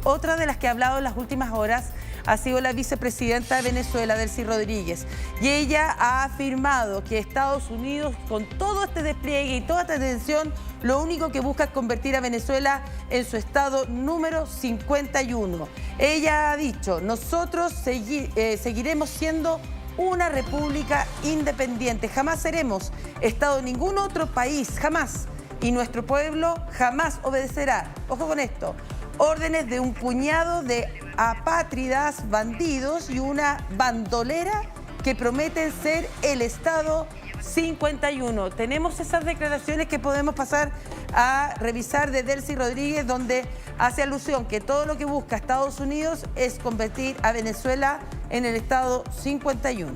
Otra de las que ha hablado en las últimas horas ha sido la vicepresidenta de Venezuela, Delcy Rodríguez. Y ella ha afirmado que Estados Unidos, con todo este despliegue y toda esta tensión, lo único que busca es convertir a Venezuela en su estado número 51. Ella ha dicho, nosotros seguiremos siendo una república independiente. Jamás seremos estado de ningún otro país, jamás. Y nuestro pueblo jamás obedecerá, ojo con esto, órdenes de un puñado de apátridas, bandidos y una bandolera que prometen ser el Estado 51. Tenemos esas declaraciones que podemos pasar a revisar de Delcy Rodríguez, donde hace alusión que todo lo que busca Estados Unidos es convertir a Venezuela en el Estado 51.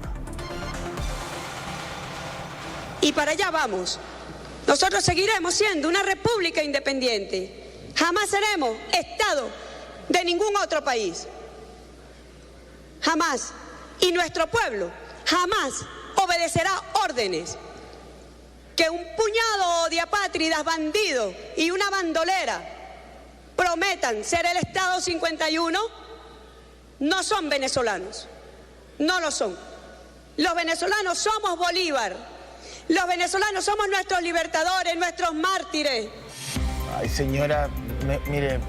Y para allá vamos. Nosotros seguiremos siendo una república independiente. Jamás seremos Estado de ningún otro país. Jamás. Y nuestro pueblo jamás obedecerá órdenes que un puñado de apátridas, bandidos y una bandolera prometan ser el Estado 51. No son venezolanos. No lo son. Los venezolanos somos Bolívar. Los venezolanos somos nuestros libertadores, nuestros mártires. Ay, señora, mire,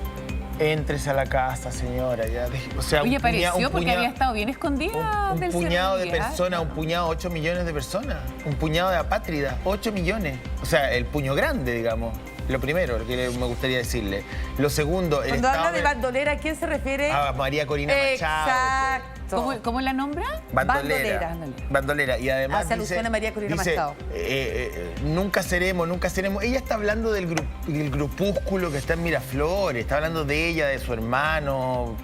éntrese a la casa, señora. Ya, o sea, oye, apareció porque había estado bien escondida. Un puñado de personas, un puñado, 8 millones de personas. Un puñado de apátridas, 8 millones. O sea, el puño grande, digamos. Lo primero, lo que me gustaría decirle. Lo segundo, el Cuando estado habla de bandolera, ¿a quién se refiere? A María Corina Machado. Exacto. ¿Cómo la nombra? Bandolera. Bandolera. Y además hace alusión a María Corina Machado. Nunca seremos, nunca seremos. Ella está hablando del grupúsculo que está en Miraflores. Está hablando de ella, de su hermano,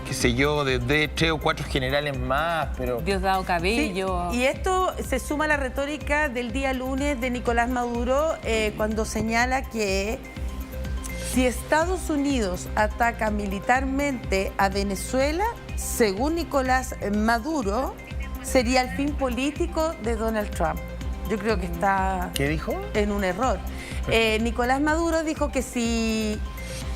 qué sé yo, de 3 o 4 generales más, pero... Diosdado Cabello. Sí, y esto se suma a la retórica del día lunes de Nicolás Maduro, cuando señala que si Estados Unidos ataca militarmente a Venezuela, según Nicolás Maduro, sería el fin político de Donald Trump. Yo creo que está... ¿Qué dijo? En un error. Nicolás Maduro dijo que si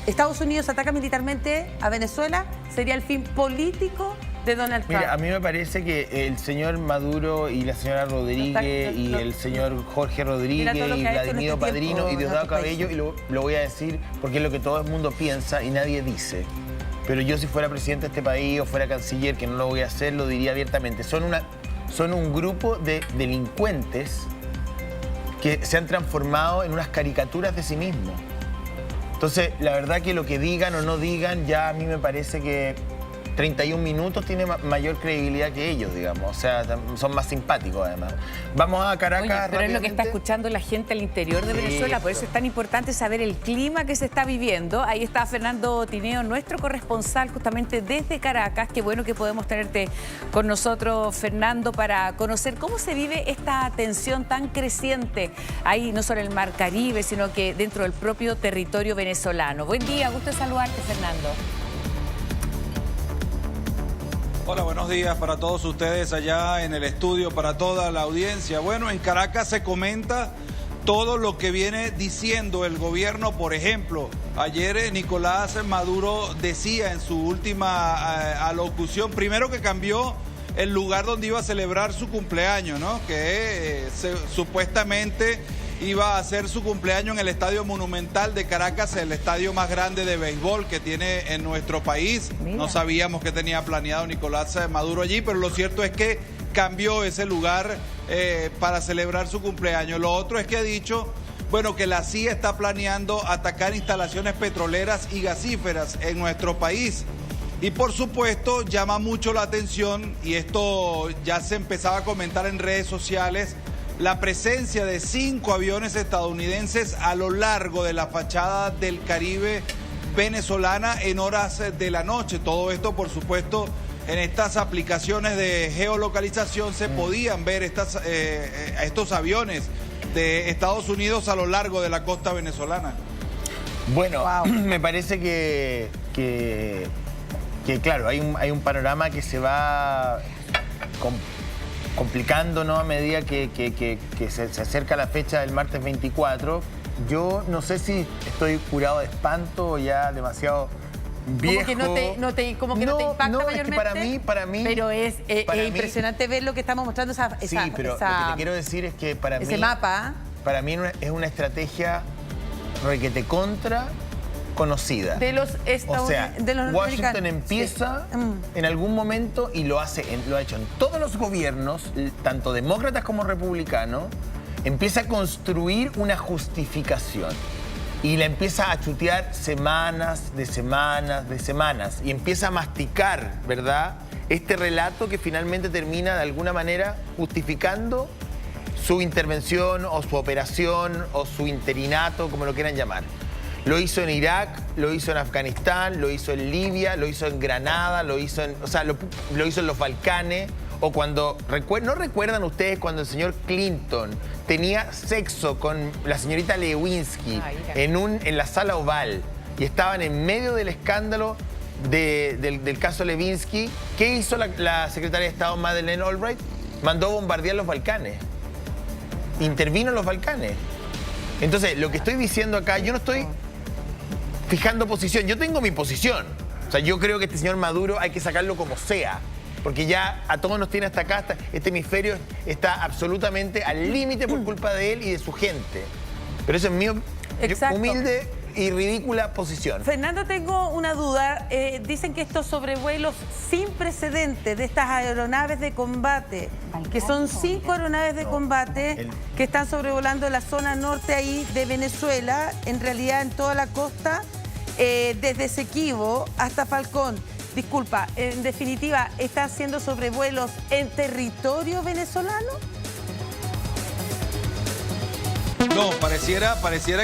Estados Unidos ataca militarmente a Venezuela, sería el fin político de Donald Trump. Mira, a mí me parece que el señor Maduro y la señora Rodríguez y el señor Jorge Rodríguez y Vladimiro Padrino y Diosdado Cabello, y lo voy a decir porque es lo que todo el mundo piensa y nadie dice. Pero yo, si fuera presidente de este país o fuera canciller, que no lo voy a hacer, lo diría abiertamente. Son un grupo de delincuentes que se han transformado en unas caricaturas de sí mismos. Entonces, la verdad que lo que digan o no digan, ya a mí me parece que 31 minutos tiene mayor credibilidad que ellos, digamos. O sea, son más simpáticos, además. Vamos a Caracas. Oye, pero es lo que está escuchando la gente al interior de Venezuela. Por eso es tan importante saber el clima que se está viviendo. Ahí está Fernando Tineo, nuestro corresponsal, justamente desde Caracas. Qué bueno que podemos tenerte con nosotros, Fernando, para conocer cómo se vive esta tensión tan creciente ahí, no solo en el Mar Caribe, sino que dentro del propio territorio venezolano. Buen día, gusto de saludarte, Fernando. Hola, buenos días para todos ustedes allá en el estudio, para toda la audiencia. Bueno, en Caracas se comenta todo lo que viene diciendo el gobierno. Por ejemplo, ayer Nicolás Maduro decía en su última alocución, primero que cambió el lugar donde iba a celebrar su cumpleaños, ¿no? Que supuestamente iba a hacer su cumpleaños en el Estadio Monumental de Caracas, el estadio más grande de béisbol que tiene en nuestro país. Mira. No sabíamos que tenía planeado Nicolás Maduro allí, pero lo cierto es que cambió ese lugar para celebrar su cumpleaños. Lo otro es que ha dicho, bueno, que la CIA está planeando atacar instalaciones petroleras y gasíferas en nuestro país. Y por supuesto llama mucho la atención, y esto ya se empezaba a comentar en redes sociales, la presencia de 5 aviones estadounidenses a lo largo de la fachada del Caribe venezolana en horas de la noche. Todo esto, por supuesto, en estas aplicaciones de geolocalización se podían ver estos aviones de Estados Unidos a lo largo de la costa venezolana. Bueno, me parece que claro, hay un panorama que se va complicando, ¿no? A medida que se acerca la fecha del martes 24. Yo no sé si estoy curado de espanto o ya demasiado viejo. Como que no te impacta mayormente. Es que para mí... Pero es impresionante ver lo que estamos mostrando, sí, pero lo que te quiero decir es que para mí... Ese mapa... Para mí es una estrategia requete contra conocida. De los O sea, de los Washington empieza en algún momento y lo ha hecho en todos los gobiernos, tanto demócratas como republicanos, empieza a construir una justificación. Y la empieza a chutear semanas de semanas. Y empieza a masticar, ¿verdad? Este relato que finalmente termina de alguna manera justificando su intervención o su operación o su interinato, como lo quieran llamar. Lo hizo en Irak, lo hizo en Afganistán, lo hizo en Libia, lo hizo en Granada, lo hizo en los Balcanes. O cuando, ¿no recuerdan ustedes cuando el señor Clinton tenía sexo con la señorita Lewinsky en la sala oval y estaban en medio del escándalo del caso Lewinsky? ¿Qué hizo la secretaria de Estado Madeleine Albright? Mandó bombardear los Balcanes. Intervino en los Balcanes. Entonces, lo que estoy diciendo acá, yo no estoy fijando posición, yo tengo mi posición. O sea, yo creo que este señor Maduro hay que sacarlo como sea, porque ya a todos nos tiene hasta acá, este hemisferio está absolutamente al límite por culpa de él y de su gente. Pero eso es mi humilde y ridícula posición. Fernando, tengo una duda. Dicen que estos sobrevuelos sin precedentes de estas aeronaves de combate, que son 5 aeronaves de combate que están sobrevolando la zona norte ahí de Venezuela, en realidad en toda la costa, desde Esequibo hasta Falcón. Disculpa, en definitiva, ¿está haciendo sobrevuelos en territorio venezolano? No, pareciera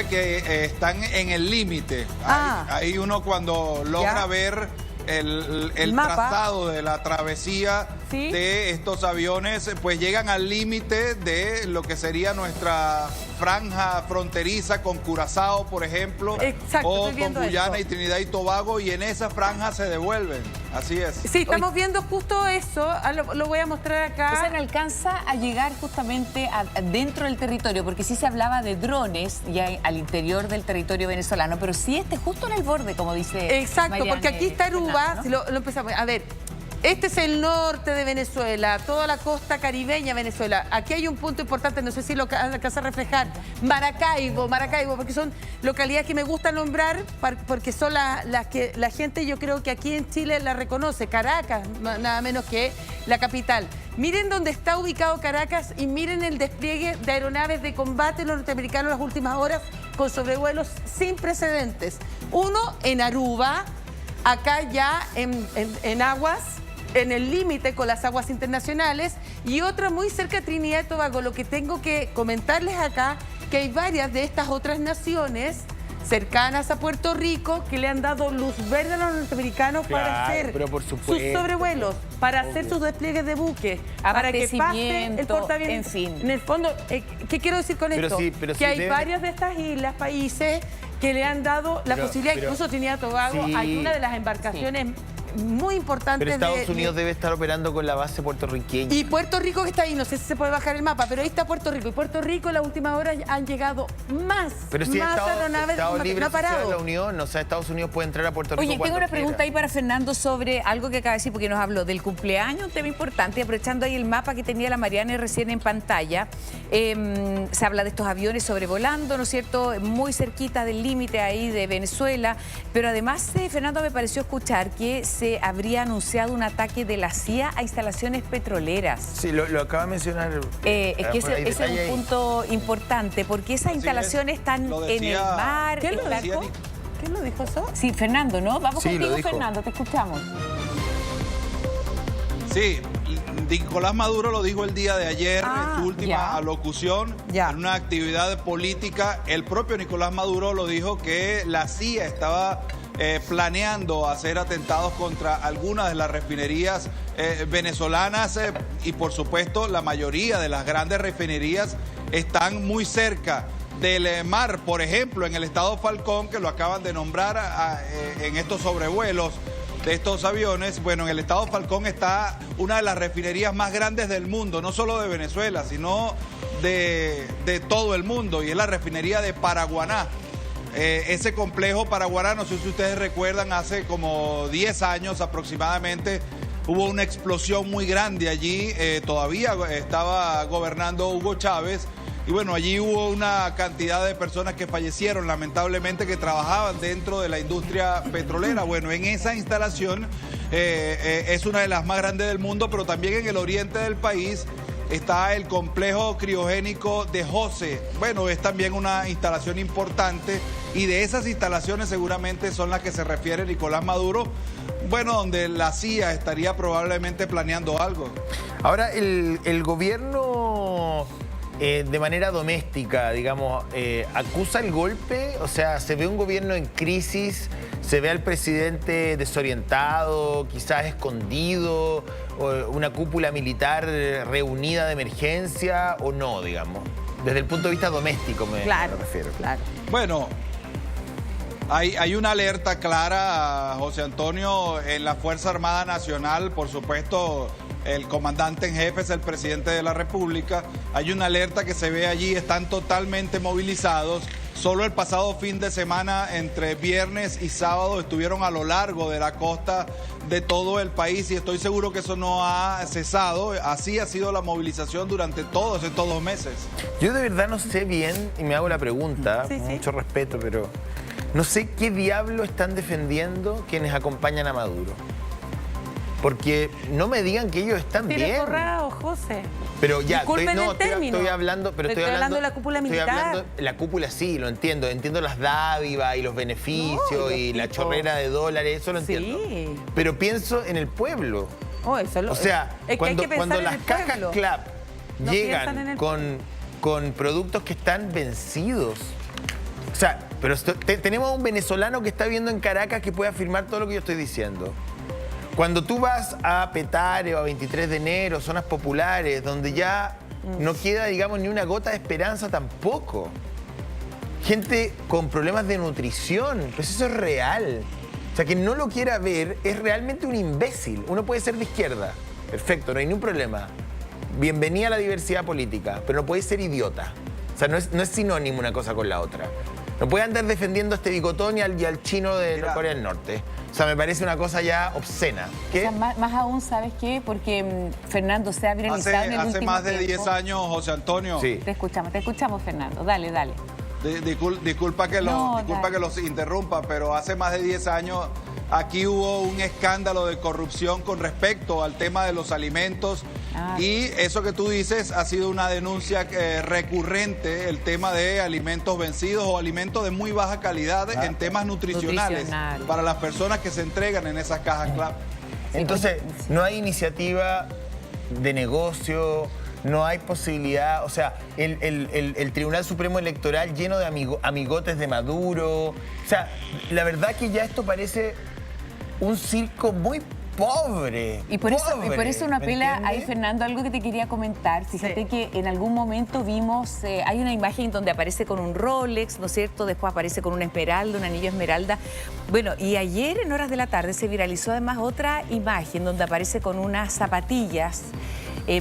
que están en el límite. Ahí uno cuando logra ver el trazado de la travesía de estos aviones, pues llegan al límite de lo que sería nuestra franja fronteriza con Curazao, por ejemplo, o con Guyana y Trinidad y Tobago, y en esa franja se devuelven. Así es. Sí, estamos viendo justo eso. Lo voy a mostrar acá. O sea, no alcanza a llegar justamente dentro del territorio, porque sí se hablaba de drones ya al interior del territorio venezolano, pero sí justo en el borde, como dice Mariane, porque aquí está Aruba, ¿no? Si lo empezamos a ver. Este es el norte de Venezuela, toda la costa caribeña de Venezuela. Aquí hay un punto importante, no sé si lo alcanza a reflejar. Maracaibo, porque son localidades que me gusta nombrar, porque son las que la gente, yo creo que aquí en Chile la reconoce. Caracas, nada menos que la capital. Miren dónde está ubicado Caracas y miren el despliegue de aeronaves de combate norteamericanos en las últimas horas con sobrevuelos sin precedentes. Uno en Aruba, acá ya en aguas, en el límite con las aguas internacionales, y otra muy cerca de Trinidad y Tobago. Lo que tengo que comentarles acá, que hay varias de estas otras naciones cercanas a Puerto Rico que le han dado luz verde a los norteamericanos para hacer sus sobrevuelos, para hacer sus despliegues de buques, para que pase el portaaviones. En fin. En el fondo, ¿qué quiero decir con esto? Que hay varias de estas islas, países, que le han dado la posibilidad, incluso Trinidad y Tobago, hay una de las embarcaciones muy importante. Pero Estados Unidos debe estar operando con la base puertorriqueña. Y Puerto Rico que está ahí, no sé si se puede bajar el mapa, pero ahí está Puerto Rico. Y Puerto Rico en las últimas horas han llegado más aeronaves de combate. No ha parado. La Unión, o sea, Estados Unidos puede entrar a Puerto Rico. Oye, tengo una pregunta ahí para Fernando sobre algo que acaba de decir, porque nos habló del cumpleaños, un tema importante, aprovechando ahí el mapa que tenía la Mariane recién en pantalla. Se habla de estos aviones sobrevolando, ¿no es cierto?, muy cerquita del límite ahí de Venezuela, pero además, Fernando, me pareció escuchar que se habría anunciado un ataque de la CIA a instalaciones petroleras. Sí, lo acaba de mencionar. Es que ese es un punto importante, porque esas instalaciones están en el mar. ¿Quién lo dijo eso? Sí, Fernando, ¿no? Vamos contigo, Fernando, te escuchamos. Sí, Nicolás Maduro lo dijo el día de ayer en su última alocución en una actividad política. El propio Nicolás Maduro lo dijo que la CIA estaba planeando hacer atentados contra algunas de las refinerías venezolanas y por supuesto la mayoría de las grandes refinerías están muy cerca del mar. Por ejemplo, en el estado Falcón, que lo acaban de nombrar en estos sobrevuelos de estos aviones, bueno, en el estado Falcón está una de las refinerías más grandes del mundo, no solo de Venezuela, sino de todo el mundo, y es la refinería de Paraguaná. ese complejo paraguará, no sé si ustedes recuerdan, hace como 10 años aproximadamente, hubo una explosión muy grande allí, todavía estaba gobernando Hugo Chávez, y bueno, allí hubo una cantidad de personas que fallecieron, lamentablemente, que trabajaban dentro de la industria petrolera. Bueno, en esa instalación es una de las más grandes del mundo, pero también en el oriente del país está el complejo criogénico de José. Bueno, es también una instalación importante, y de esas instalaciones seguramente son las que se refiere Nicolás Maduro, bueno, donde la CIA estaría probablemente planeando algo. Ahora, el gobierno de manera doméstica, digamos, acusa el golpe, o sea, se ve un gobierno en crisis, se ve al presidente desorientado, quizás escondido, una cúpula militar reunida de emergencia o no, digamos. Desde el punto de vista doméstico me refiero. Claro. Bueno, hay una alerta clara, José Antonio, en la Fuerza Armada Nacional, por supuesto. El comandante en jefe es el presidente de la República. Hay una alerta que se ve allí, están totalmente movilizados. Solo el pasado fin de semana, entre viernes y sábado, estuvieron a lo largo de la costa de todo el país, y estoy seguro que eso no ha cesado. Así ha sido la movilización durante todos estos 2 meses. Yo de verdad no sé bien, y me hago la pregunta, con mucho respeto, pero no sé qué diablo están defendiendo quienes acompañan a Maduro. Porque no me digan que ellos están bien. Tiene forrado, José. Pero ya, estoy hablando, pero estoy hablando de la cúpula militar. Estoy hablando, la cúpula sí, lo entiendo. Entiendo las dádivas y los beneficios y la chorrera de dólares, eso lo entiendo. Pero pienso en el pueblo. O sea, cuando las cajas CLAP llegan con productos que están vencidos. O sea, pero tenemos a un venezolano que está viendo en Caracas que puede afirmar todo lo que yo estoy diciendo. Cuando tú vas a Petare o a 23 de enero, zonas populares, donde ya no queda, digamos, ni una gota de esperanza tampoco. Gente con problemas de nutrición, pues eso es real. O sea, quien no lo quiera ver es realmente un imbécil. Uno puede ser de izquierda, perfecto, no hay ningún problema. Bienvenida a la diversidad política, pero no puede ser idiota. O sea, no es sinónimo una cosa con la otra. No puede andar defendiendo a este bigotón y al chino de Corea del Norte. O sea, me parece una cosa ya obscena. ¿Qué? O sea, más aún, ¿sabes qué? Porque Fernando se ha viralizado en el último más de tiempo. 10 años, José Antonio. Sí. Te escuchamos, Fernando. Dale. Disculpa que los interrumpa, pero hace más de 10 años aquí hubo un escándalo de corrupción con respecto al tema de los alimentos. Y eso que tú dices ha sido una denuncia recurrente, el tema de alimentos vencidos o alimentos de muy baja calidad en temas nutricionales para las personas que se entregan en esas cajas CLAP. Entonces, no hay iniciativa de negocio, no hay posibilidad, o sea, el Tribunal Supremo Electoral lleno de amigotes de Maduro. O sea, la verdad que ya esto parece un circo muy pobre. Y por eso uno apela ahí, Fernando, algo que te quería comentar. Fíjate que en algún momento vimos, hay una imagen donde aparece con un Rolex, ¿no es cierto? Después aparece con una esmeralda, un anillo esmeralda. Bueno, y ayer en horas de la tarde se viralizó además otra imagen donde aparece con unas zapatillas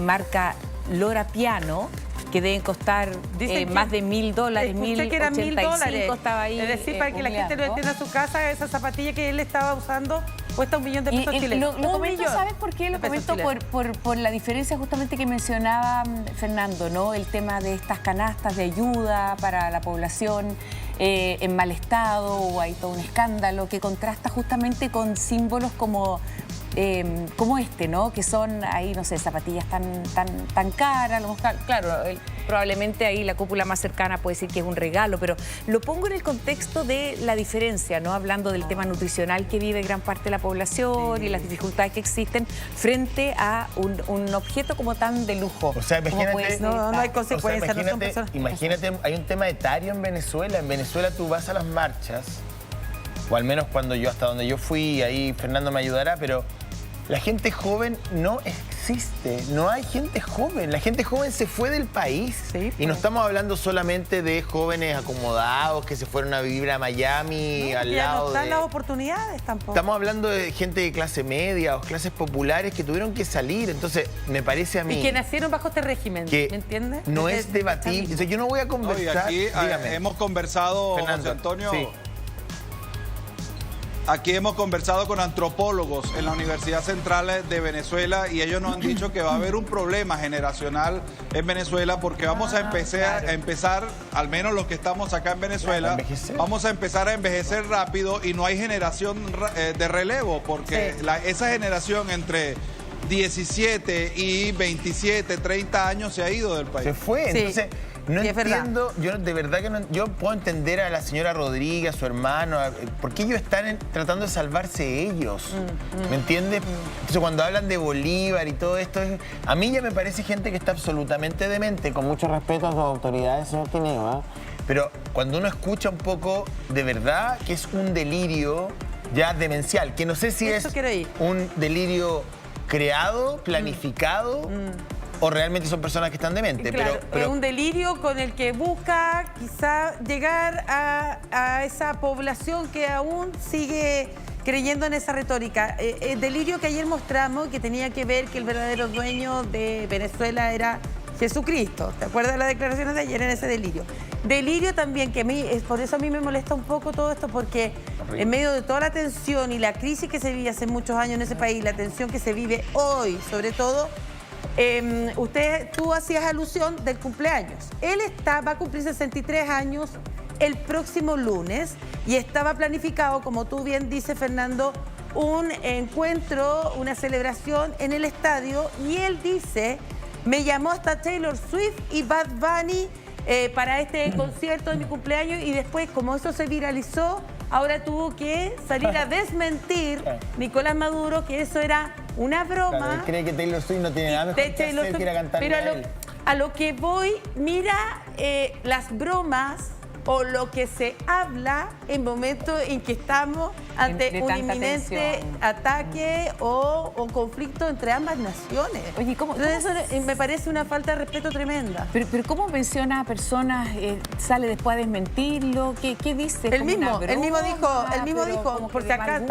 marca Lora Piano, que deben costar más de $1.000, $1.085 estaba ahí. Es decir, para que la gente lo entienda a su casa, esa zapatilla que él estaba usando cuesta $1 millón de pesos chilenos. Lo comento, ¿sabes por qué? Lo comento por la diferencia justamente que mencionaba Fernando, ¿no? El tema de estas canastas de ayuda para la población en mal estado, o hay todo un escándalo que contrasta justamente con símbolos como este, ¿no? Que son ahí, no sé, zapatillas tan caras. Claro, probablemente ahí la cúpula más cercana puede decir que es un regalo, pero lo pongo en el contexto de la diferencia, ¿no? Hablando del tema nutricional que vive gran parte de la población y las dificultades que existen frente a un objeto como tan de lujo. O sea, imagínate, no hay consecuencias. O sea, imagínate, hay un tema etario en Venezuela. En Venezuela tú vas a las marchas, o al menos hasta donde yo fui, ahí Fernando me ayudará, pero La gente joven no existe, no hay gente joven. La gente joven se fue del país. Sí, y no estamos hablando solamente de jóvenes acomodados que se fueron a vivir a Miami, al ya lado no están de... las oportunidades tampoco. Estamos hablando de gente de clase media o clases populares que tuvieron que salir. Entonces, me parece a mí... Y que nacieron bajo este régimen, que ¿me entiendes? no es debatir. O sea, yo no voy a conversar... Oye, aquí hemos conversado, Fernando, José Antonio... sí. Aquí hemos conversado con antropólogos en la Universidad Central de Venezuela y ellos nos han dicho que va a haber un problema generacional en Venezuela porque vamos a empezar, al menos los que estamos acá en Venezuela, vamos a empezar a envejecer rápido y no hay generación de relevo porque esa generación entre 17 y 27, 30 años se ha ido del país. Se fue, entonces... No entiendo, yo de verdad que no, yo puedo entender a la señora Rodríguez, a su hermano, porque ellos están tratando de salvarse ellos, ¿me entiendes? Entonces cuando hablan de Bolívar y todo esto, a mí ya me parece gente que está absolutamente demente, con mucho respeto a sus autoridades, señor Tineo, pero cuando uno escucha un poco, de verdad que es un delirio ya demencial, que no sé si es un delirio creado, planificado... o realmente son personas que están dementes. Claro, pero... es un delirio con el que busca quizá llegar a esa población que aún sigue creyendo en esa retórica. El delirio que ayer mostramos, que tenía que ver que el verdadero dueño de Venezuela era Jesucristo. ¿Te acuerdas de las declaraciones de ayer en ese delirio? Delirio también, que a mí, por eso a mí me molesta un poco todo esto, porque en medio de toda la tensión y la crisis que se vive hace muchos años en ese país, la tensión que se vive hoy, sobre todo, tú hacías alusión del cumpleaños. Él va a cumplir 63 años el próximo lunes y estaba planificado, como tú bien dices, Fernando, un encuentro, una celebración en el estadio, y él dice, me llamó hasta Taylor Swift y Bad Bunny para este concierto de mi cumpleaños, y después, como eso se viralizó, ahora tuvo que salir a desmentir Nicolás Maduro que eso era una broma. Claro, él cree que Taylor Swift no tiene nada mejor que hacer que ir a cantarle pero a él. A lo que voy, mira las bromas o lo que se habla en momentos en que estamos ante un inminente ataque o conflicto entre ambas naciones. Oye, ¿cómo eso me parece una falta de respeto tremenda. Pero ¿cómo menciona a personas, sale después a desmentirlo? ¿Qué dice? Él mismo dijo, porque acá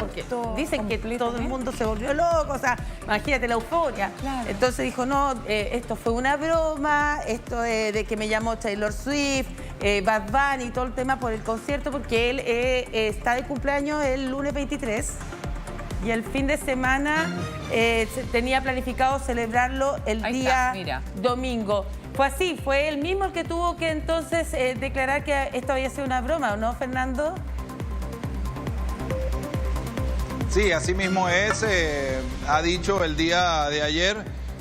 dicen que todo el mundo se volvió loco, o sea, imagínate la euforia. Claro. Entonces dijo, no, esto fue una broma, esto de que me llamó Taylor Swift, Bad Bunny y todo el tema por el concierto, porque él está de cumpleaños el lunes 23 y el fin de semana tenía planificado celebrarlo el día domingo. Fue así, fue él mismo el que tuvo que entonces declarar que esto había sido una broma, ¿o no, Fernando? Sí, así mismo es. Ha dicho el día de ayer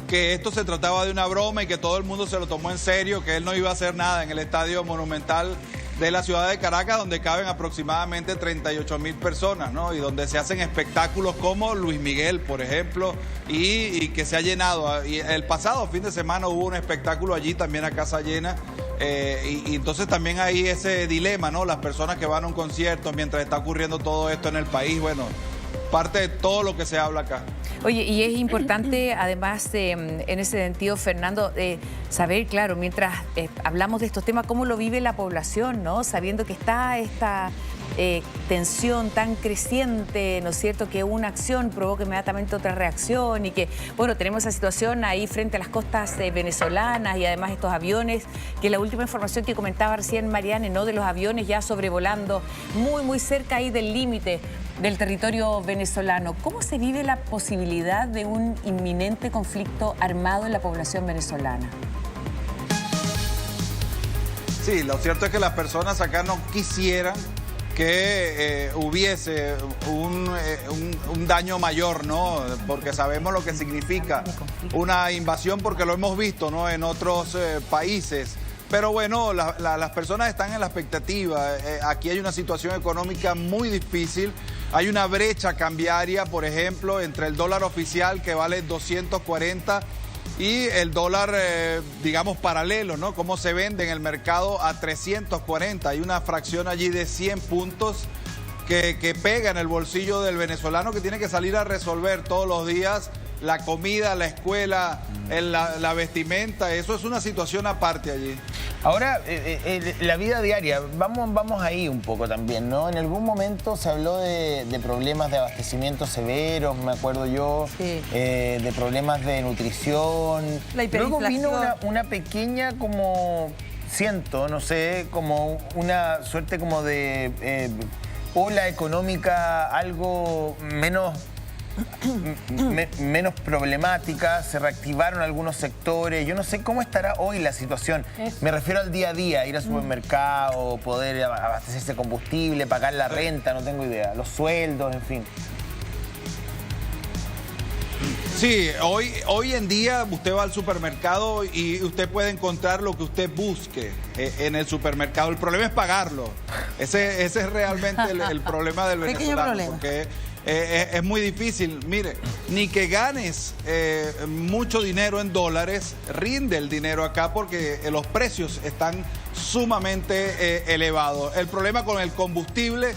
que esto se trataba de una broma y que todo el mundo se lo tomó en serio, que él no iba a hacer nada en el Estadio Monumental de la ciudad de Caracas, donde caben aproximadamente 38.000 personas, ¿no? Y donde se hacen espectáculos como Luis Miguel, por ejemplo, y que se ha llenado. Y el pasado fin de semana hubo un espectáculo allí también a casa llena. Y entonces también hay ese dilema, ¿no? Las personas que van a un concierto mientras está ocurriendo todo esto en el país, bueno, parte de todo lo que se habla acá. Oye, y es importante, además, en ese sentido, Fernando, saber, claro, mientras hablamos de estos temas, cómo lo vive la población, ¿no? Sabiendo que está esta tensión tan creciente, ¿no es cierto?, que una acción provoca inmediatamente otra reacción y que, bueno, tenemos esa situación ahí frente a las costas venezolanas y además estos aviones, que la última información que comentaba recién Mariane, ¿no?, de los aviones ya sobrevolando muy, muy cerca ahí del límite del territorio venezolano. ¿Cómo se vive la posibilidad de un inminente conflicto armado en la población venezolana? Sí, lo cierto es que las personas acá no quisieran que hubiese un daño mayor, ¿no? Porque sabemos lo que significa una invasión, porque lo hemos visto, ¿no?, en otros países. Pero bueno, las personas están en la expectativa. Aquí hay una situación económica muy difícil. Hay una brecha cambiaria, por ejemplo, entre el dólar oficial, que vale 240, y el dólar, digamos, paralelo, ¿no? Cómo se vende en el mercado a 340. Hay una fracción allí de 100 puntos que pega en el bolsillo del venezolano, que tiene que salir a resolver todos los días la comida, la escuela, la vestimenta. Eso es una situación aparte allí. Ahora, la vida diaria, vamos ahí un poco también, ¿no? En algún momento se habló de problemas de abastecimiento severos, me acuerdo yo, sí. De problemas de nutrición. La Luego vino hiperinflación. una pequeña como, no sé, como una suerte como de ola económica algo menos problemática, se reactivaron algunos sectores. Yo no sé cómo estará hoy la situación. Me refiero al día a día, ir al supermercado, poder abastecerse de combustible, pagar la renta, no tengo idea, los sueldos, en fin. Sí, hoy en día usted va al supermercado y usted puede encontrar lo que usted busque en el supermercado. El problema es pagarlo. Ese es realmente el problema del venezolano. Porque es muy difícil. Mire, ni que ganes mucho dinero en dólares, rinde el dinero acá porque los precios están sumamente elevados. El problema con el combustible,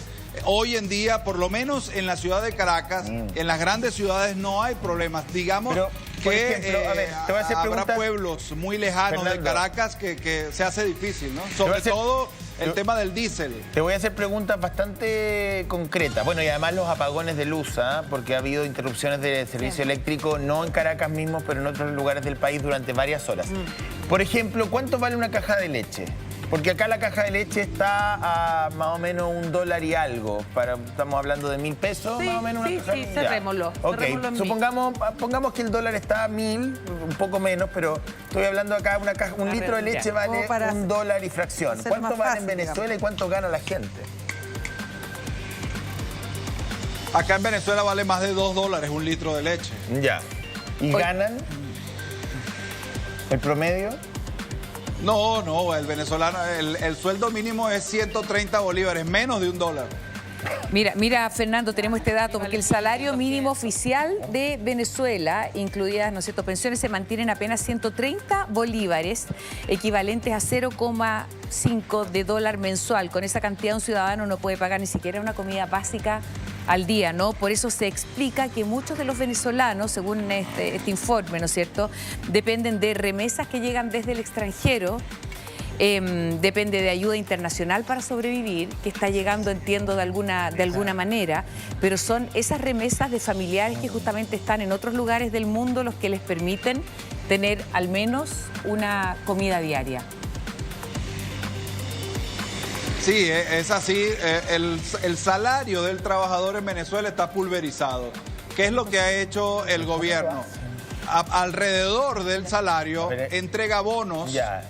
hoy en día, por lo menos en la ciudad de Caracas, en las grandes ciudades no hay problemas. Digamos que ejemplo, a ver, te voy a hacer habrá pueblos muy lejanos, Fernando, de Caracas que se hace difícil, ¿no? Sobre todo el tema del diésel. Te voy a hacer preguntas bastante concretas. Bueno, y además los apagones de luz, porque ha habido interrupciones de servicio eléctrico, no en Caracas mismo, pero en otros lugares del país durante varias horas. Por ejemplo, ¿cuánto vale una caja de leche? Porque acá la caja de leche está a más o menos $1 y algo. Estamos hablando de 1.000 pesos, sí, más o menos. Sí, cerrémoslo. Ok, pongamos que el dólar está a 1.000, un poco menos, pero estoy hablando acá, un litro de leche vale $1 y fracción. ¿Cuánto vale en Venezuela y cuánto gana la gente? Acá en Venezuela vale más de $2 un litro de leche. Ya. ¿Y ganan el promedio? No, el venezolano, el sueldo mínimo es 130 bolívares, menos de $1. Mira, Fernando, tenemos este dato, porque el salario mínimo oficial de Venezuela, incluidas, ¿no es cierto?, pensiones, se mantienen apenas 130 bolívares, equivalentes a 0,5 de dólar mensual. Con esa cantidad un ciudadano no puede pagar ni siquiera una comida básica al día, ¿no? Por eso se explica que muchos de los venezolanos, según este informe, ¿no es cierto?, dependen de remesas que llegan desde el extranjero. Depende de ayuda internacional para sobrevivir, que está llegando, entiendo, de alguna manera, pero son esas remesas de familiares que justamente están en otros lugares del mundo los que les permiten tener al menos una comida diaria. Sí, es así. El salario del trabajador en Venezuela está pulverizado. ¿Qué es lo que ha hecho el gobierno? Alrededor del salario entrega bonos a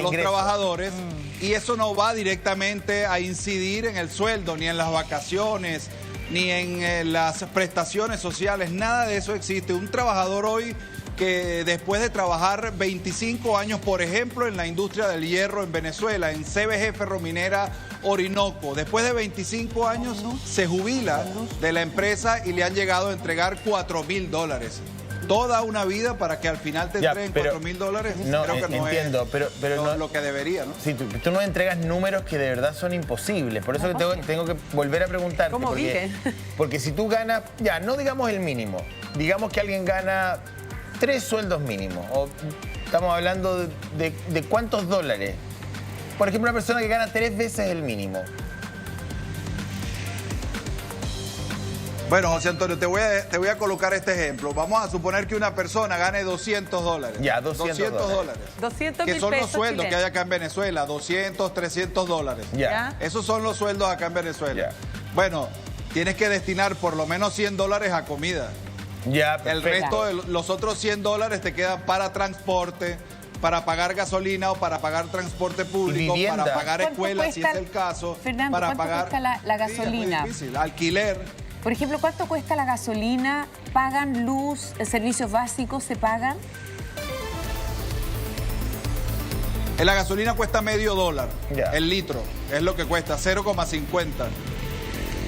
los trabajadores y eso no va directamente a incidir en el sueldo, ni en las vacaciones, ni en las prestaciones sociales, nada de eso existe. Un trabajador hoy que después de trabajar 25 años, por ejemplo, en la industria del hierro en Venezuela, en CBG Ferrominera Orinoco, después de 25 años se jubila de la empresa y le han llegado a entregar $4.000. Toda una vida para que al final te entreguen $4.000. No, creo que no entiendo, pero no no, es lo que debería, ¿no? Sí, tú no entregas números que de verdad son imposibles. Por eso tengo que volver a preguntarte. ¿Cómo viven? Porque si tú ganas, ya, no digamos el mínimo, digamos que alguien gana 3 sueldos mínimos. O estamos hablando de cuántos dólares. Por ejemplo, una persona que gana 3 veces el mínimo. Bueno, José Antonio, te voy a colocar este ejemplo. Vamos a suponer que una persona gane $200. Ya, $200. 200.000 que son los pesos sueldos chilenos que hay acá en Venezuela, $200, $300. Ya. Esos son los sueldos acá en Venezuela. Ya. Bueno, tienes que destinar por lo menos $100 a comida. Ya, el resto, los otros $100 te quedan para transporte, para pagar gasolina o para pagar transporte público, para pagar escuelas, si es el caso. Fernando, para ¿cuánto pagar cuesta la gasolina? Sí, es muy difícil. Alquiler. Por ejemplo, ¿cuánto cuesta la gasolina? ¿Pagan luz? ¿Servicios básicos se pagan? La gasolina cuesta $0,5 el litro, es lo que cuesta, 0,50.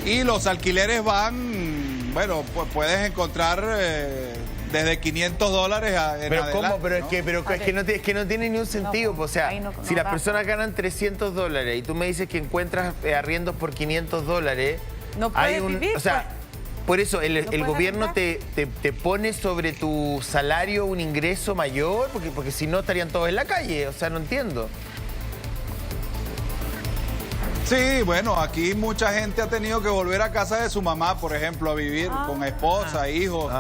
Y los alquileres van, bueno, pues puedes encontrar desde $500 en pero adelante. ¿cómo? Pero ¿no? es que no tiene ni un sentido. O sea, si las personas ganan $300 y tú me dices que encuentras arriendos por $500, No puedes vivir, o sea, por eso el gobierno te pone sobre tu salario un ingreso mayor, porque si no estarían todos en la calle, o sea, no entiendo. Sí, bueno, aquí mucha gente ha tenido que volver a casa de su mamá, por ejemplo, a vivir con esposa, hijos.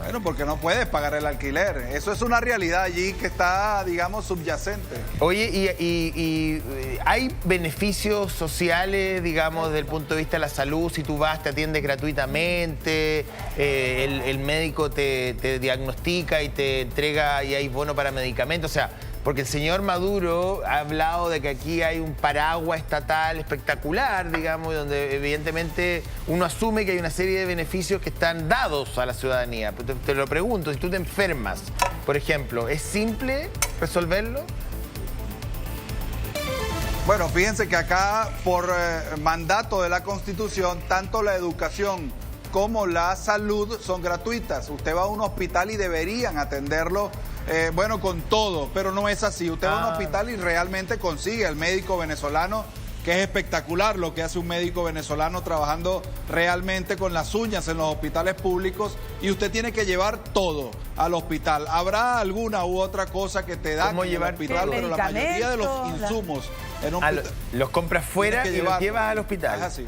Bueno, porque no puedes pagar el alquiler. Eso es una realidad allí que está, digamos, subyacente. Oye, y ¿hay beneficios sociales, digamos, desde el punto de vista de la salud? Si tú vas, te atiendes gratuitamente, el médico te diagnostica y te entrega y hay bono para medicamentos, o sea... Porque el señor Maduro ha hablado de que aquí hay un paraguas estatal espectacular, digamos, donde evidentemente uno asume que hay una serie de beneficios que están dados a la ciudadanía. Te lo pregunto, si tú te enfermas, por ejemplo, ¿es simple resolverlo? Bueno, fíjense que acá, por mandato de la Constitución, tanto la educación como la salud son gratuitas. Usted va a un hospital y deberían atenderlo, bueno, con todo, pero no es así. Usted va a un hospital y realmente consigue el médico venezolano, que es espectacular lo que hace un médico venezolano trabajando realmente con las uñas en los hospitales públicos, y usted tiene que llevar todo al hospital. Habrá alguna u otra cosa que te dan en el hospital, pero la mayoría de los insumos en un hospital los compras fuera y los llevas al hospital. Es así.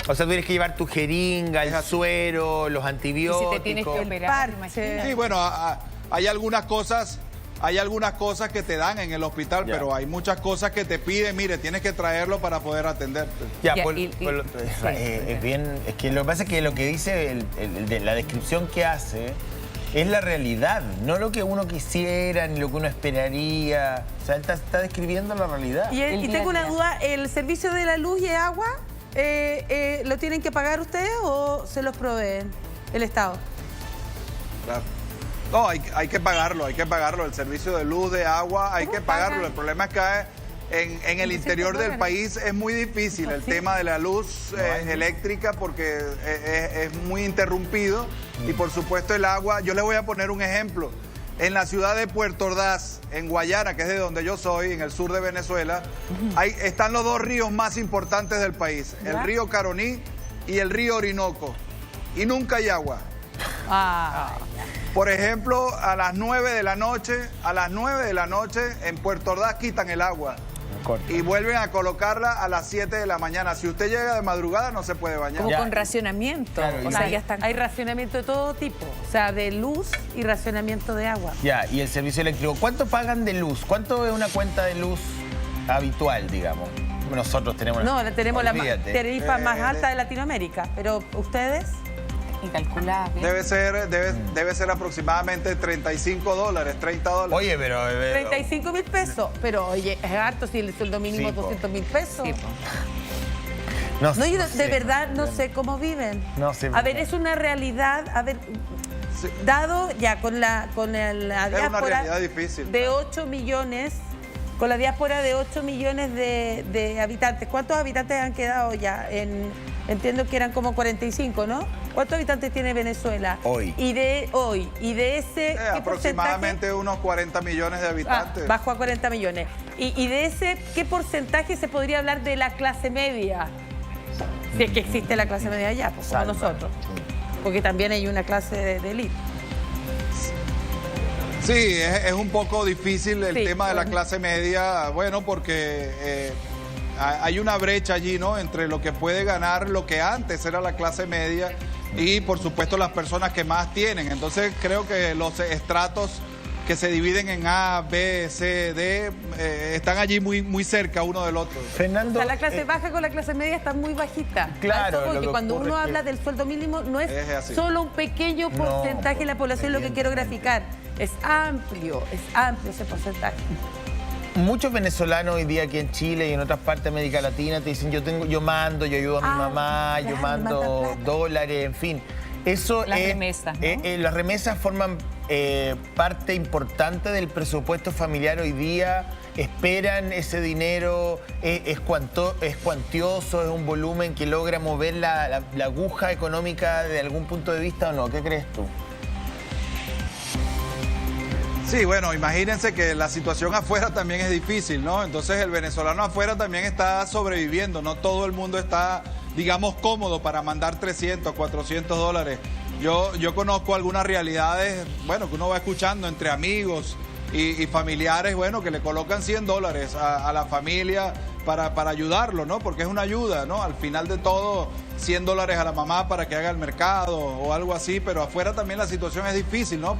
O sea, tú tienes que llevar tu jeringa, el suero, los antibióticos. Y si te tienes que operar, sí, bueno, hay algunas cosas que te dan en el hospital, pero hay muchas cosas que te piden, mire, tienes que traerlo para poder atenderte. Es bien, es que lo que pasa es que lo que dice la descripción que hace es la realidad, no lo que uno quisiera ni lo que uno esperaría. O sea, él está describiendo la realidad. Y tengo una duda, ¿el servicio de la luz y agua lo tienen que pagar ustedes o se los proveen el Estado? Claro. No, hay que pagarlo, el servicio de luz, de agua, hay que pagarlo. El problema es que en el interior del país es muy difícil el tema de la luz eléctrica, porque es muy interrumpido, y por supuesto el agua. Yo les voy a poner un ejemplo. En la ciudad de Puerto Ordaz, en Guayana, que es de donde yo soy, en el sur de Venezuela, están los dos ríos más importantes del país, el río Caroní y el río Orinoco, y nunca hay agua. Por ejemplo, a las 9 de la noche en Puerto Ordaz quitan el agua y vuelven a colocarla a las 7 de la mañana. Si usted llega de madrugada no se puede bañar. Como con racionamiento. Claro, o sea, ya están... Hay racionamiento de todo tipo, o sea, de luz y racionamiento de agua. Ya, y el servicio eléctrico, ¿cuánto pagan de luz? ¿Cuánto es una cuenta de luz habitual, digamos? Nosotros tenemos... No, tenemos la tarifa más alta de Latinoamérica, pero ¿ustedes? Incalculable. Debe ser aproximadamente $35, $30. Oye, pero... 35 mil pesos. Pero, oye, es harto si el sueldo mínimo es 200 mil pesos. Sí, no, yo de verdad no sé cómo viven. No sé. A ver, es una realidad, dado ya con la diáspora de 8 millones, con la diáspora de 8 millones de habitantes. ¿Cuántos habitantes han quedado ya? Entiendo que eran como 45, ¿no? ¿Cuántos habitantes tiene Venezuela? Hoy. Y de ese... aproximadamente unos 40 millones de habitantes. Bajó a 40 millones. Y de ese, ¿qué porcentaje se podría hablar de la clase media? Si es que existe la clase media allá, pues, como nosotros. Porque también hay una clase de élite. Sí, es un poco difícil el tema de la clase media, bueno, porque hay una brecha allí, ¿no?, entre lo que puede ganar lo que antes era la clase media y, por supuesto, las personas que más tienen. Entonces, creo que los estratos que se dividen en A, B, C, D, están allí muy cerca uno del otro. Fernando, o sea, la clase baja con la clase media está muy bajita. Claro. Porque cuando uno habla del sueldo mínimo no es solo un pequeño porcentaje de la población lo que quiero graficar. Es amplio ese porcentaje. Muchos venezolanos hoy día aquí en Chile y en otras partes de América Latina te dicen, yo mando, yo ayudo a mi mamá, yo mando dólares, en fin. Eso las remesas, ¿no? Las remesas forman parte importante del presupuesto familiar hoy día. Esperan ese dinero, es cuantioso, es un volumen que logra mover la aguja económica de algún punto de vista, ¿o no? ¿Qué crees tú? Sí, bueno, imagínense que la situación afuera también es difícil, ¿no? Entonces el venezolano afuera también está sobreviviendo, no todo el mundo está digamos, cómodo para mandar 300, 400 dólares. Yo conozco algunas realidades, bueno, que uno va escuchando entre amigos y familiares, bueno, que le colocan 100 dólares a la familia para ayudarlo, ¿no? Porque es una ayuda, ¿no? Al final de todo, 100 dólares a la mamá para que haga el mercado o algo así, pero afuera también la situación es difícil, ¿no?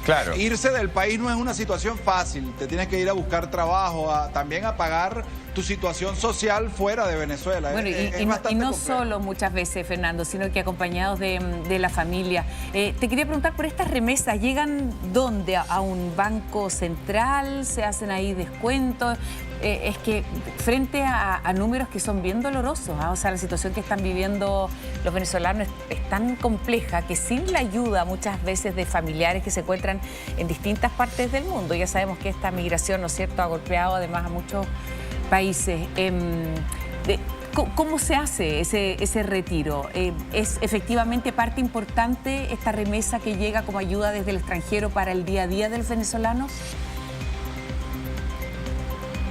Claro. Irse del país no es una situación fácil, te tienes que ir a buscar trabajo, también a pagar tu situación social fuera de Venezuela. Bueno, y no solo muchas veces, Fernando, sino que acompañados de la familia. Te quería preguntar por estas remesas, ¿llegan dónde? ¿A un banco central? ¿Se hacen ahí descuentos? Es que frente a números que son bien dolorosos, o sea, la situación que están viviendo los venezolanos es tan compleja que sin la ayuda muchas veces de familiares que se encuentran en distintas partes del mundo, ya sabemos que esta migración, ¿no es cierto?, ha golpeado además a muchos países. ¿Cómo se hace ese retiro? ¿Es efectivamente parte importante esta remesa que llega como ayuda desde el extranjero para el día a día de los venezolanos?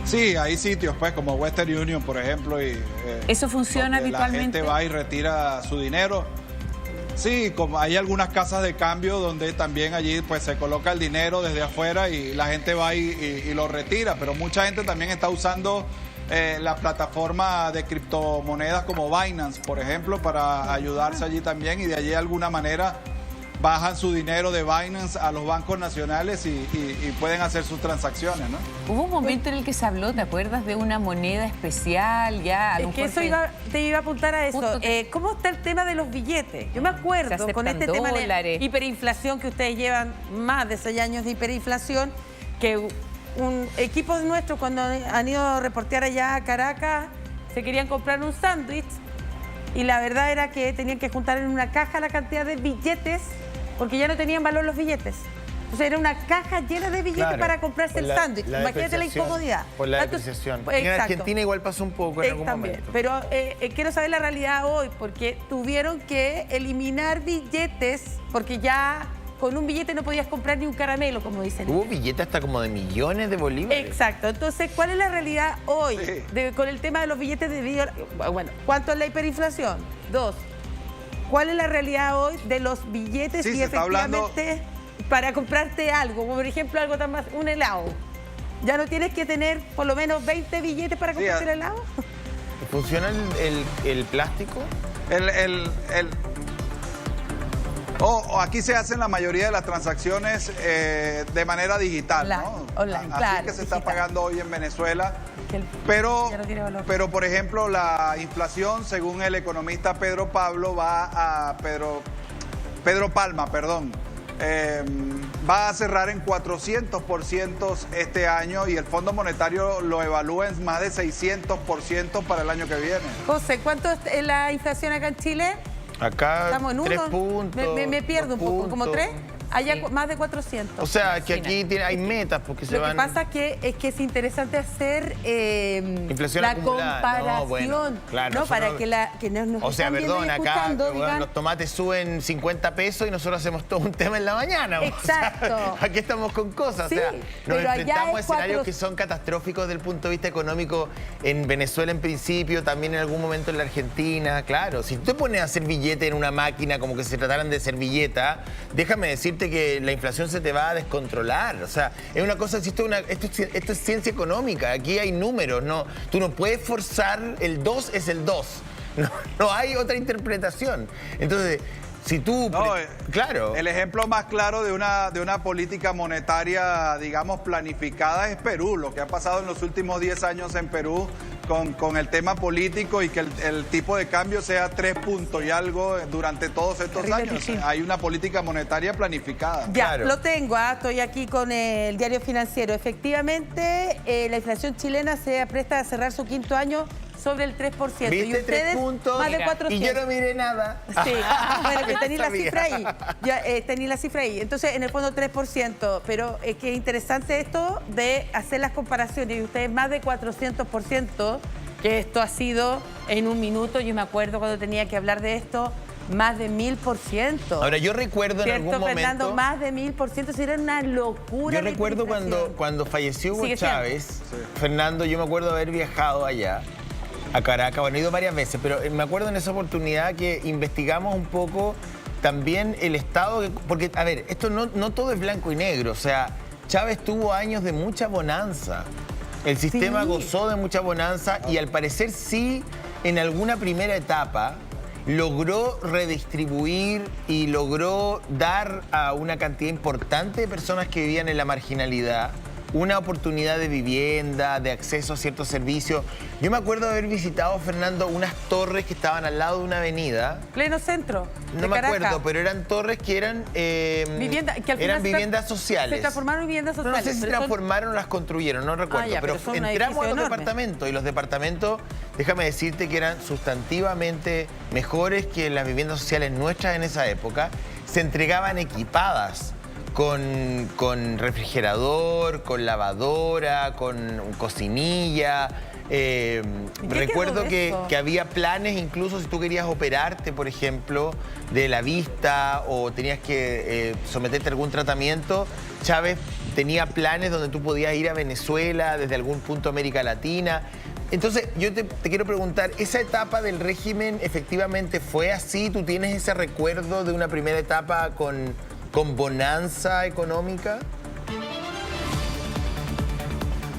Sí, hay sitios, pues, como Western Union, por ejemplo. Y, ¿eso funciona habitualmente? La gente va y retira su dinero. Sí, como hay algunas casas de cambio donde también allí pues se coloca el dinero desde afuera y la gente va y lo retira, pero mucha gente también está usando la plataforma de criptomonedas como Binance, por ejemplo, para ayudarse allí también, y de allí de alguna manera bajan su dinero de Binance a los bancos nacionales y pueden hacer sus transacciones, ¿no? Hubo un momento en el que se habló, ¿te acuerdas?, de una moneda especial ya. Es que eso te iba a apuntar a eso. ¿Cómo está el tema de los billetes? Yo me acuerdo con este tema de hiperinflación, que ustedes llevan más de 6 años de hiperinflación, que un equipo nuestro cuando han ido a reportear allá a Caracas se querían comprar un sándwich y la verdad era que tenían que juntar en una caja la cantidad de billetes porque ya no tenían valor los billetes. Entonces era una caja llena de billetes para comprarse el sándwich. Imagínate la incomodidad. Por la depreciación. En Argentina igual pasó un poco en algún momento. Pero quiero saber la realidad hoy, porque tuvieron que eliminar billetes, porque ya con un billete no podías comprar ni un caramelo, como dicen. Hubo billetes hasta como de millones de bolívares. Exacto. Entonces, ¿cuál es la realidad hoy con el tema de los billetes de video? Bueno, ¿cuánto es la hiperinflación? 2. ¿Cuál es la realidad hoy de los billetes y efectivamente para comprarte algo? Como por ejemplo, algo tan más, un helado. ¿Ya no tienes que tener por lo menos 20 billetes para comprarte el helado? ¿Funciona el plástico? Aquí se hacen la mayoría de las transacciones de manera digital, ¿no? Online, así que se está pagando hoy en Venezuela. Pero, por ejemplo, la inflación, según el economista Pedro Palma, va a cerrar en 400% este año y el Fondo Monetario lo evalúa en más de 600% para el año que viene. José, ¿cuánto es la inflación acá en Chile? Acá estamos en 3 puntos. Me pierdo un poco, ¿como 3? Allá más de 400. O sea, que aquí hay metas porque se van... Lo que pasa es que es interesante hacer la comparación. Claro, para que nos o sea, perdón, acá los tomates suben 50 pesos y nosotros hacemos todo un tema en la mañana. Exacto. O sea, aquí estamos con cosas. Sí, o sea, nos enfrentamos a escenarios que son catastróficos desde el punto de vista económico en Venezuela en principio, también en algún momento en la Argentina. Claro, si tú te pones a hacer billete en una máquina como que se trataran de servilleta, déjame decirte que la inflación se te va a descontrolar. O sea, es una cosa, esto es ciencia económica, aquí hay números, no, tú no puedes forzar, el 2 es el 2, no hay otra interpretación. Entonces, si tú... claro. El ejemplo más claro de una política monetaria, digamos, planificada es Perú. Lo que ha pasado en los últimos 10 años en Perú con el tema político y que el tipo de cambio sea 3 puntos y algo durante todos estos años. Hay una política monetaria planificada. Ya, lo tengo. Estoy aquí con el Diario Financiero. Efectivamente, la inflación chilena se apresta a cerrar su 5º año sobre el 3%. ¿Viste? Y ustedes, 3 puntos, más de 400. Y yo no miré nada. Sí, bueno, que tenéis la cifra ahí. Tenéis la cifra ahí. Entonces, en el fondo 3%. Pero es que es interesante esto de hacer las comparaciones. Y ustedes más de 400%, que esto ha sido en un minuto. Yo me acuerdo cuando tenía que hablar de esto, más de 1000%. Ahora, yo recuerdo en algún momento... Fernando, más de 1000%, eso era una locura. Yo recuerdo cuando falleció Hugo Chávez, Fernando, yo me acuerdo haber viajado allá. a Caracas. Bueno, he ido varias veces, pero me acuerdo en esa oportunidad que investigamos un poco también el estado, porque, a ver, esto no todo es blanco y negro, o sea, Chávez tuvo años de mucha bonanza. El sistema gozó de mucha bonanza y al parecer sí, en alguna primera etapa, logró redistribuir y logró dar a una cantidad importante de personas que vivían en la marginalidad una oportunidad de vivienda, de acceso a ciertos servicios. Yo me acuerdo de haber visitado, Fernando, unas torres que estaban al lado de una avenida. Pleno centro. No me acuerdo, pero eran torres que eran, eran viviendas sociales. Se transformaron en viviendas sociales. No sé si se transformaron o las construyeron, no recuerdo. Pero entramos a los departamentos y los departamentos, déjame decirte que eran sustantivamente mejores que las viviendas sociales nuestras en esa época. Se entregaban equipadas con refrigerador, con lavadora, con cocinilla. Recuerdo que había planes, incluso si tú querías operarte, por ejemplo, de la vista o tenías que someterte a algún tratamiento, Chávez tenía planes donde tú podías ir a Venezuela, desde algún punto de América Latina. Entonces, yo te quiero preguntar, ¿esa etapa del régimen efectivamente fue así? ¿Tú tienes ese recuerdo de una primera etapa con bonanza económica?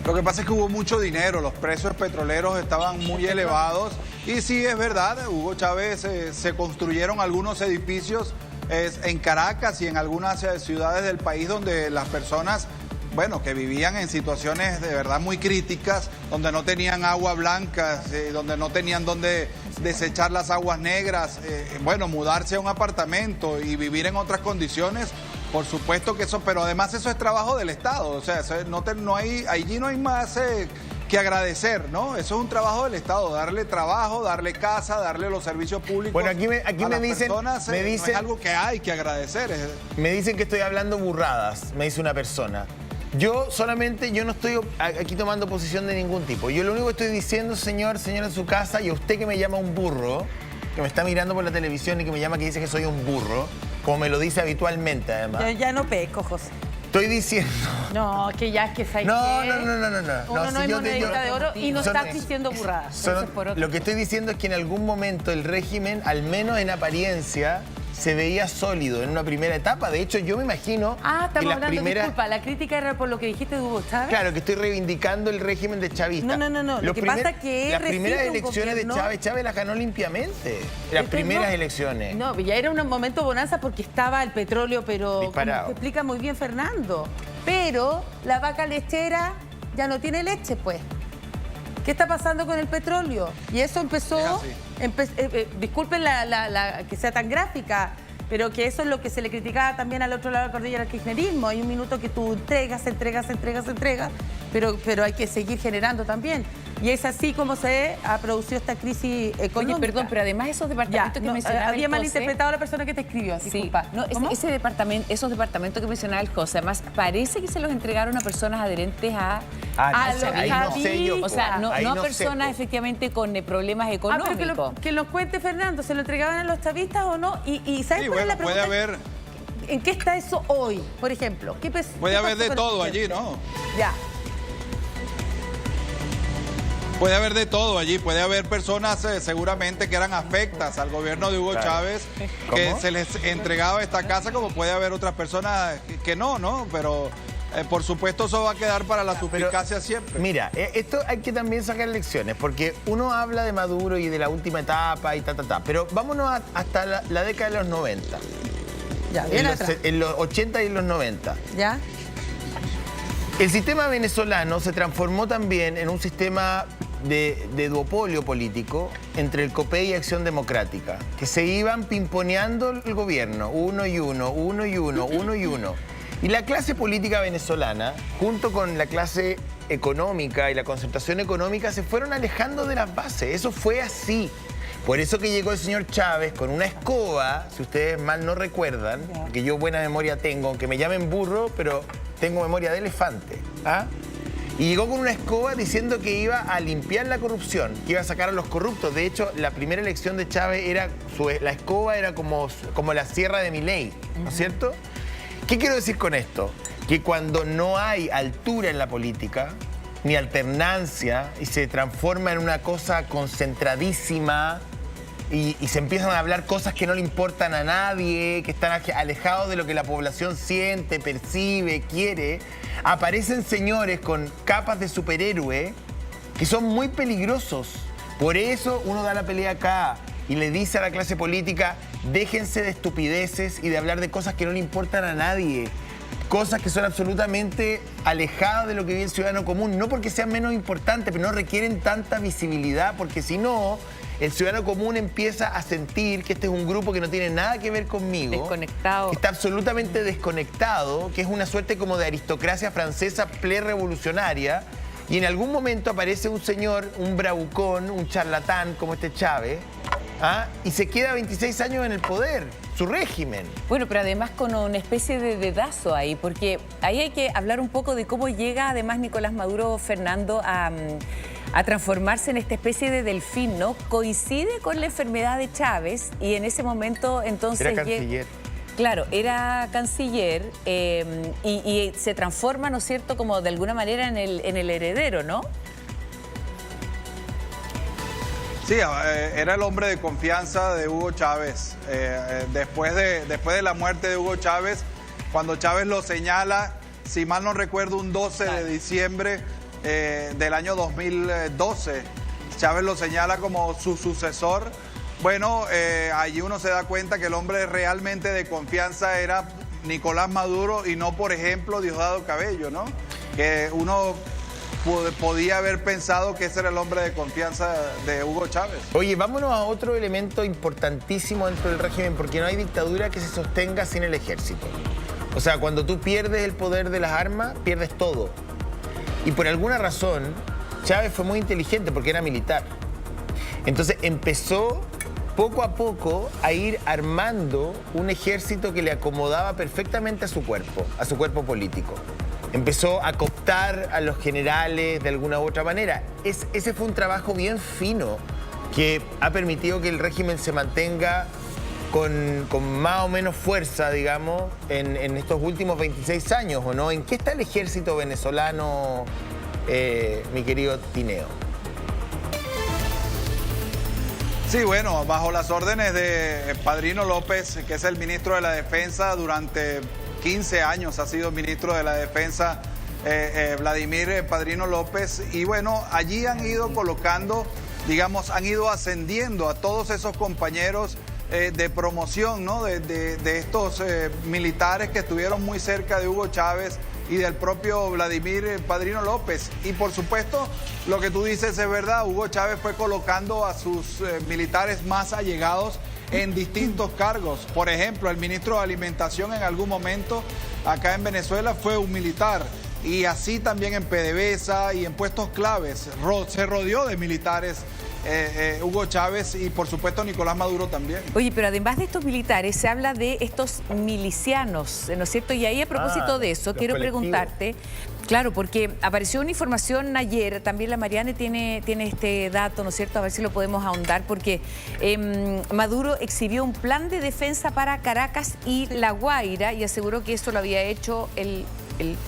Lo que pasa es que hubo mucho dinero, los precios petroleros estaban muy elevados y sí es verdad, Hugo Chávez se construyeron algunos edificios en Caracas y en algunas ciudades del país donde las personas, bueno, que vivían en situaciones de verdad muy críticas, donde no tenían agua blanca, donde no tenían dónde desechar las aguas negras, bueno, mudarse a un apartamento y vivir en otras condiciones. Por supuesto que eso, pero además eso es trabajo del Estado, o sea, allí no hay más que agradecer, ¿no? Eso es un trabajo del Estado, darle trabajo, darle casa, darle los servicios públicos. Bueno, aquí me dicen, no es algo que hay que agradecer. Me dicen que estoy hablando burradas, me dice una persona. Yo no estoy aquí tomando posición de ningún tipo. Yo lo único que estoy diciendo, señor en su casa, y a usted que me llama un burro, que me está mirando por la televisión y que me llama que dice que soy un burro, como me lo dice habitualmente, además. Ya no pesco, José. Estoy diciendo... No, que ya es que sabes No. Uno no es monedita de oro y no estás diciendo burradas. Lo que estoy diciendo es que en algún momento el régimen, al menos en apariencia, se veía sólido en una primera etapa. De hecho, yo me imagino que las primeras... Disculpa, la crítica era por lo que dijiste de Hugo Chávez. Claro, que estoy reivindicando el régimen de chavista. No. Lo que pasa es que las primeras elecciones de Chávez las ganó limpiamente. Las primeras elecciones. No, ya era un momento bonanza porque estaba el petróleo, pero disparado. Como te explica muy bien Fernando. Pero la vaca lechera ya no tiene leche, pues. ¿Qué está pasando con el petróleo? Y eso empezó... disculpen la que sea tan gráfica, pero que eso es lo que se le criticaba también al otro lado de la cordillera, al kirchnerismo. Hay un minuto que tú entregas, pero hay que seguir generando también. Y es así como se ha producido esta crisis económica. Oye, perdón, pero además esos departamentos que mencionaba había malinterpretado a la persona que te escribió, disculpa. No, esos departamentos que mencionaba el José, además parece que se los entregaron a personas adherentes a no sé yo. O sea, no personas efectivamente con problemas económicos. Que nos cuente Fernando, ¿se lo entregaban a los chavistas o no? Y ¿sabes cuál es la pregunta? Puede haber... ¿En qué está eso hoy, por ejemplo? Puede haber de todo allí, ¿no? Ya. Puede haber de todo allí, puede haber personas seguramente que eran afectas al gobierno de Hugo Chávez, que se les entregaba esta casa, como puede haber otras personas que no, pero por supuesto eso va a quedar para la suspicacia siempre. Mira, esto hay que también sacar lecciones, porque uno habla de Maduro y de la última etapa y pero vámonos hasta la década de los 90. Ya, bien en los 80 y los 90. ¿Ya? El sistema venezolano se transformó también en un sistema de duopolio político entre el COPEI y Acción Democrática, que se iban pimponeando el gobierno, uno y uno. Y la clase política venezolana, junto con la clase económica y la concentración económica, se fueron alejando de las bases. Eso fue así. Por eso que llegó el señor Chávez con una escoba, si ustedes mal no recuerdan, que yo buena memoria tengo, aunque me llamen burro, pero tengo memoria de elefante. Y llegó con una escoba diciendo que iba a limpiar la corrupción, que iba a sacar a los corruptos. De hecho, la primera elección de Chávez la escoba era como la sierra de Milei, ¿no es cierto? ¿Qué quiero decir con esto? Que cuando no hay altura en la política, ni alternancia y se transforma en una cosa concentradísima y se empiezan a hablar cosas que no le importan a nadie, que están alejados de lo que la población siente, percibe, quiere. Aparecen señores con capas de superhéroe que son muy peligrosos. Por eso uno da la pelea acá y le dice a la clase política, déjense de estupideces y de hablar de cosas que no le importan a nadie. Cosas que son absolutamente alejadas de lo que vive el ciudadano común. No porque sean menos importantes, pero no requieren tanta visibilidad, porque si no, el ciudadano común empieza a sentir que este es un grupo que no tiene nada que ver conmigo. Desconectado. Que está absolutamente desconectado, que es una suerte como de aristocracia francesa pre-revolucionaria. Y en algún momento aparece un señor, un bravucón, un charlatán como este Chávez, y se queda 26 años en el poder, su régimen. Bueno, pero además con una especie de dedazo ahí, porque ahí hay que hablar un poco de cómo llega además Nicolás Maduro, Fernando, a transformarse en esta especie de delfín, ¿no? Coincide con la enfermedad de Chávez y en ese momento entonces... Era canciller. Claro, era canciller y se transforma, ¿no es cierto?, como de alguna manera en el heredero, ¿no? Sí, era el hombre de confianza de Hugo Chávez. Después de la muerte de Hugo Chávez, cuando Chávez lo señala, si mal no recuerdo, un 12 de diciembre del año 2012, Chávez lo señala como su sucesor. Bueno, allí uno se da cuenta que el hombre realmente de confianza era Nicolás Maduro y no, por ejemplo, Diosdado Cabello, ¿no? Que uno podía haber pensado que ese era el hombre de confianza de Hugo Chávez. Oye, vámonos a otro elemento importantísimo dentro del régimen, porque no hay dictadura que se sostenga sin el ejército. O sea, cuando tú pierdes el poder de las armas, pierdes todo. Y por alguna razón, Chávez fue muy inteligente porque era militar. Entonces empezó poco a poco a ir armando un ejército que le acomodaba perfectamente a su cuerpo político. Empezó a cooptar a los generales de alguna u otra manera. Ese fue un trabajo bien fino que ha permitido que el régimen se mantenga con más o menos fuerza, digamos, en estos últimos 26 años, ¿o no? ¿En qué está el ejército venezolano, mi querido Tineo? Sí, bueno, bajo las órdenes de Padrino López, que es el ministro de la Defensa, durante 15 años ha sido ministro de la Defensa Vladimir Padrino López, y bueno, allí han ido colocando, digamos, han ido ascendiendo a todos esos compañeros de promoción, ¿no? De estos militares que estuvieron muy cerca de Hugo Chávez y del propio Vladimir Padrino López. Y por supuesto, lo que tú dices es verdad, Hugo Chávez fue colocando a sus militares más allegados en distintos cargos. Por ejemplo, el ministro de Alimentación en algún momento acá en Venezuela fue un militar. Y así también en PDVSA y en puestos claves. Se rodeó de militares Hugo Chávez y por supuesto Nicolás Maduro también. Oye, pero además de estos militares se habla de estos milicianos, ¿no es cierto? Y ahí a propósito de eso quiero preguntarte, claro, porque apareció una información ayer, también la Mariane tiene este dato, ¿no es cierto? A ver si lo podemos ahondar, porque Maduro exhibió un plan de defensa para Caracas y La Guaira y aseguró que eso lo había hecho el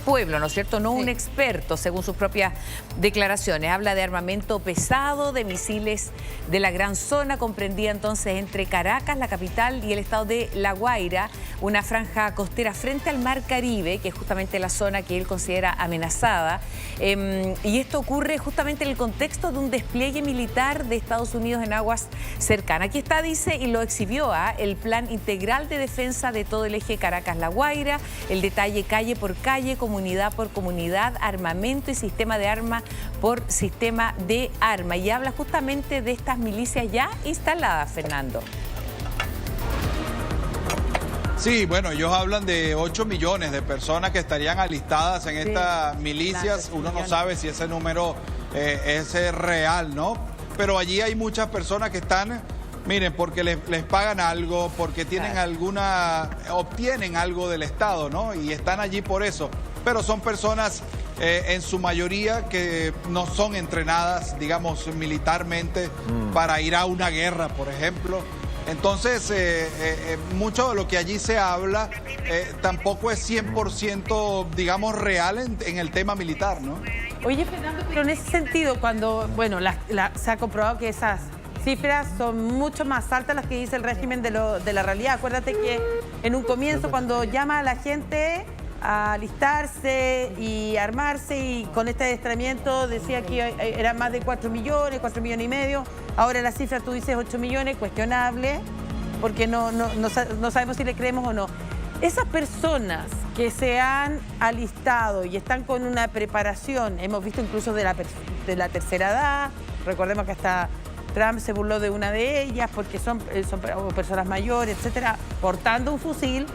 pueblo, ¿no es cierto? No un experto, según sus propias declaraciones. Habla de armamento pesado, de misiles de la gran zona, comprendía entonces entre Caracas, la capital, y el estado de La Guaira, una franja costera frente al Mar Caribe, que es justamente la zona que él considera amenazada. Y esto ocurre justamente en el contexto de un despliegue militar de Estados Unidos en aguas cercanas. Aquí está, dice, y lo exhibió, el plan integral de defensa de todo el eje Caracas-La Guaira, el detalle calle por calle, comunidad por comunidad, armamento y sistema de arma por sistema de arma. Y habla justamente de estas milicias ya instaladas, Fernando. Sí, bueno, ellos hablan de 8 millones de personas que estarían alistadas en estas milicias. Uno no sabe si ese número es real, ¿no? Pero allí hay muchas personas que están, miren, porque les pagan algo, porque tienen obtienen algo del Estado, ¿no? Y están allí por eso. Pero son personas en su mayoría que no son entrenadas, digamos, militarmente para ir a una guerra, por ejemplo. Entonces, mucho de lo que allí se habla tampoco es 100%, digamos, real en el tema militar, ¿no? Oye, Fernando, pero en ese sentido, cuando, bueno, se ha comprobado que esas cifras son mucho más altas las que dice el régimen de la realidad. Acuérdate que en un comienzo, cuando llama a la gente a alistarse y armarse, y con este adiestramiento decía que eran más de 4 millones, 4 millones y medio. Ahora la cifra, tú dices 8 millones, cuestionable, porque no sabemos si le creemos o no. Esas personas que se han alistado y están con una preparación, hemos visto incluso de la tercera edad, recordemos que hasta Trump se burló de una de ellas porque son personas mayores, etcétera, portando un fusil.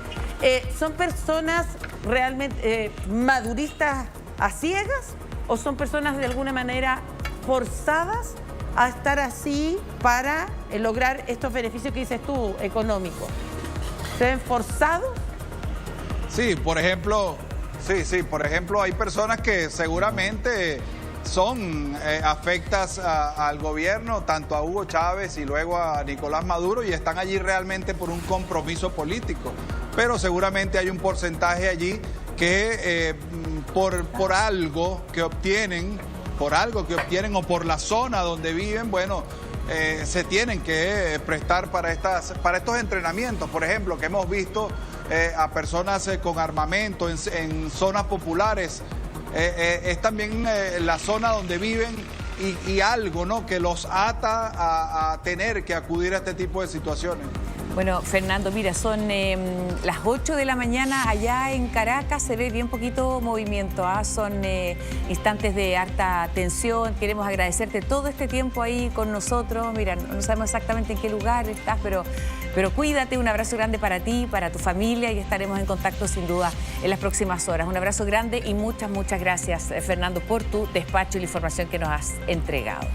¿Son personas realmente maduristas a ciegas o son personas de alguna manera forzadas a estar así para lograr estos beneficios que dices tú, económicos? ¿Se ven forzados? Sí, por ejemplo, por ejemplo, hay personas que seguramente son afectas al gobierno, tanto a Hugo Chávez y luego a Nicolás Maduro, y están allí realmente por un compromiso político. Pero seguramente hay un porcentaje allí que por algo que obtienen o por la zona donde viven, bueno, se tienen que prestar para estos entrenamientos. Por ejemplo, que hemos visto a personas con armamento en zonas populares. Es también la zona donde viven y algo, ¿no?, que los ata a tener que acudir a este tipo de situaciones. Bueno, Fernando, mira, son las 8 de la mañana allá en Caracas, se ve bien poquito movimiento, son instantes de harta tensión. Queremos agradecerte todo este tiempo ahí con nosotros. Mira, no sabemos exactamente en qué lugar estás, pero cuídate, un abrazo grande para ti, para tu familia, y estaremos en contacto sin duda en las próximas horas. Un abrazo grande y muchas gracias, Fernando, por tu despacho y la información que nos has entregado.